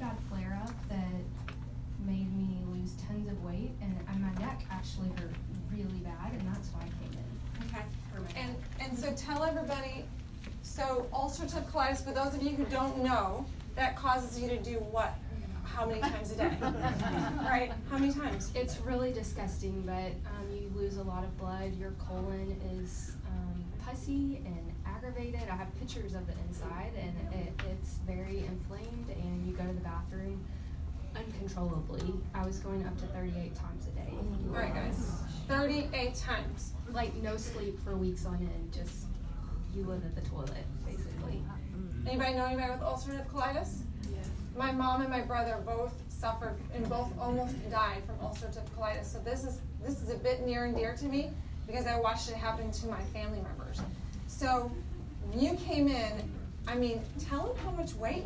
bad flare-up that made me lose tons of weight, and my neck actually hurt really bad, and that's why I came in. Okay. And so tell everybody, so ulcerative colitis, for those of you who don't know, that causes you to do what? How many times a day? Right? How many times? It's really disgusting, but you lose a lot of blood. Your colon is pussy and aggravated. I have pictures of the inside, and it's very inflamed, and you go to the bathroom uncontrollably. I was going up to 38 times a day. All right, guys. 38 times. Like no sleep for weeks on end. Just you live at the toilet, basically. Anybody know anybody with ulcerative colitis? Yeah. My mom and my brother both suffered and both almost died from ulcerative colitis. So this is a bit near and dear to me because I watched it happen to my family members. So you came in, I mean, tell them how much weight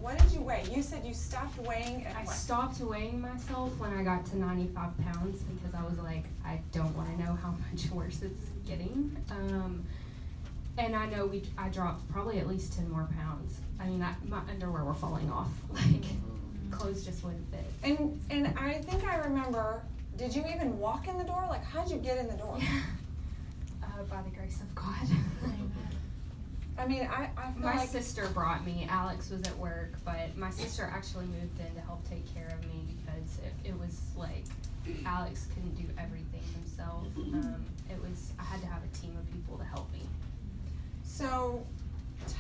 what did you weigh? You said you stopped weighing at what? I stopped weighing myself when I got to 95 pounds because I was like, I don't want to know how much worse it's getting. And I know I dropped probably at least 10 more pounds. I mean, my underwear were falling off. Like, clothes just wouldn't fit. And I think I remember, did you even walk in the door? Like, how'd you get in the door? By the grace of God. I mean, I feel my like sister brought me. Alex was at work, but my sister actually moved in to help take care of me because it was like Alex couldn't do everything himself. I had to have a team of people to help me. So,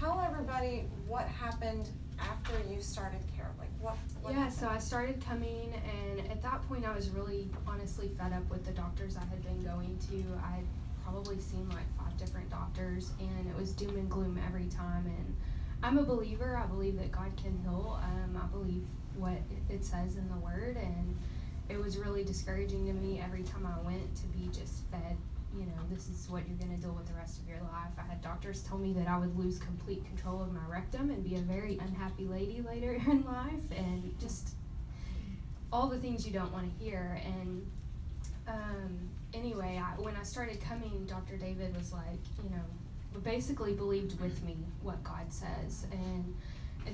tell everybody what happened after you started care. Like what Yeah, happened? so I started coming, and at that point I was really honestly fed up with the doctors I had been going to. I had probably seen like 5 different doctors, and it was doom and gloom every time. And I'm a believer. I believe that God can heal. I believe what it says in the Word, and it was really discouraging to me every time I went to be just fed, you know, this is what you're going to deal with the rest of your life. I had doctors tell me that I would lose complete control of my rectum and be a very unhappy lady later in life, and just all the things you don't want to hear. And anyway, when I started coming, Dr. David was like, you know, basically believed with me what God says, and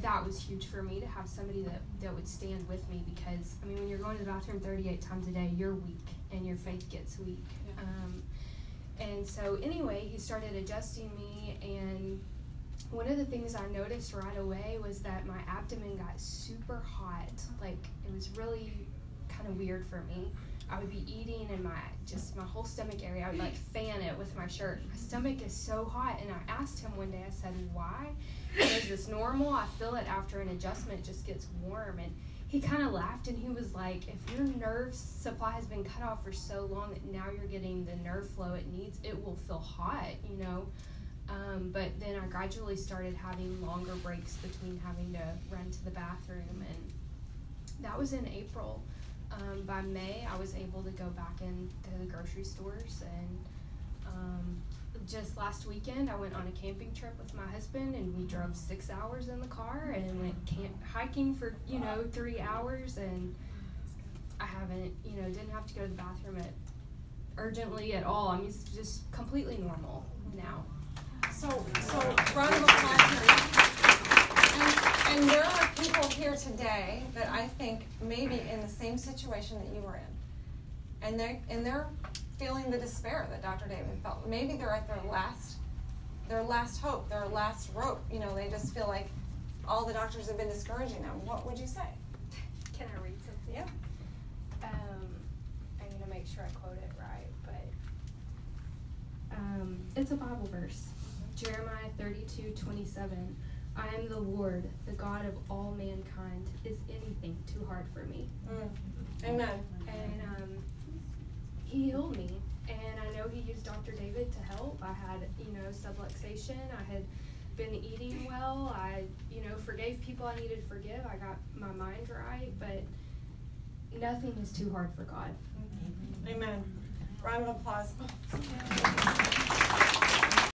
that was huge for me to have somebody that would stand with me, because, I mean, when you're going to the bathroom 38 times a day, you're weak, and your faith gets weak. Yeah. And so anyway, he started adjusting me, and one of the things I noticed right away was that my abdomen got super hot. Like, it was really kind of weird for me. I would be eating, and my whole stomach area, I would like fan it with my shirt. My stomach is so hot, and I asked him one day, I said, why? Is this normal? I feel it after an adjustment, it just gets warm. And he kind of laughed, and he was like, if your nerve supply has been cut off for so long that now you're getting the nerve flow it needs, it will feel hot, you know. But then I gradually started having longer breaks between having to run to the bathroom, and that was in April. By May, I was able to go back into the grocery stores, and just last weekend, I went on a camping trip with my husband, and we drove 6 hours in the car and went hiking for, 3 hours, and I haven't, didn't have to go to the bathroom urgently at all. I mean, it's just completely normal now. So round of applause. And there are people here today that I think may be in the same situation that you were in, and they're feeling the despair that Dr. David felt. Maybe they're at their last hope, their last rope. They just feel like all the doctors have been discouraging them. What would you say? Can I read something? Yeah. I'm going to make sure I quote it right, but it's a Bible verse. Jeremiah 32:27. I am the Lord, the God of all mankind. Is anything too hard for me? Amen. And he healed me, and I know he used Dr. David to help. I had, subluxation. I had been eating well. I, forgave people I needed to forgive. I got my mind right, but nothing is too hard for God. Amen. Round of applause.